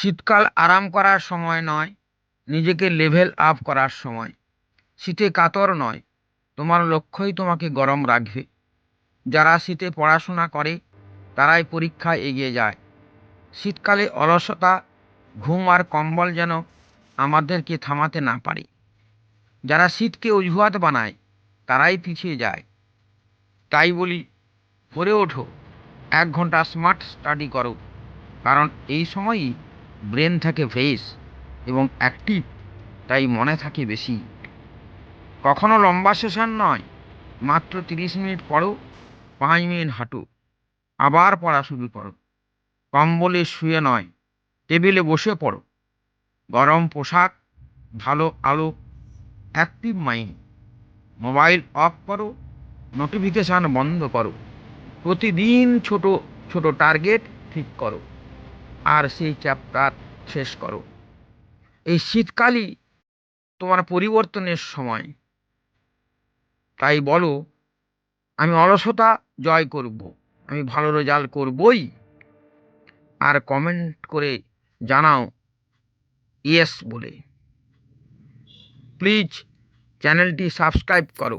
শীতকাল আরাম করার সময় নয়, নিজেকে লেভেল আপ করার সময়। শীতে কাতর নয়, তোমার লক্ষ্যই তোমাকে গরম রাখবে। যারা শীতে পড়াশোনা করে তারাই পরীক্ষায় এগিয়ে যায়। শীতকালে অলসতা, ঘুম আর কম্বল যেন আমাদেরকে থামাতে না পারে। যারা শীতকে অজুহাত বানায় তারাই পিছিয়ে যায়। তাই বলি, পড়ে ওঠো, 1 ঘন্টা স্মার্ট স্টাডি করো, কারণ এই সময়ই ব্রেন থাকে ফ্রেশ এবং অ্যাক্টিভ, তাই মনে থাকে বেশি। কখনো লম্বা সেশন নয়, মাত্র 30 মিনিট পড়ো, 5 মিনিট হাঁটো, আবার পড়া শুরু করো। কম্বলে শুয়ে নয়, টেবিলে বসে পড়ো। গরম পোশাক, ভালো আলো, অ্যাক্টিভ মাইন্ড। মোবাইল অফ করো, নোটিফিকেশান বন্ধ করো। প্রতিদিন ছোট ছোট টার্গেট ঠিক করো, আর সেই চ্যাপ্টার শেষ করো। এই শীতকালই তোমার পরিবর্তনের সময়। তাই বলো, আমি অলসতা জয় করব, আমি ভালো রেজাল্ট করবই। আর কমেন্ট করে জানাও ইয়েস বলে। প্লিজ চ্যানেলটি সাবস্ক্রাইব করো।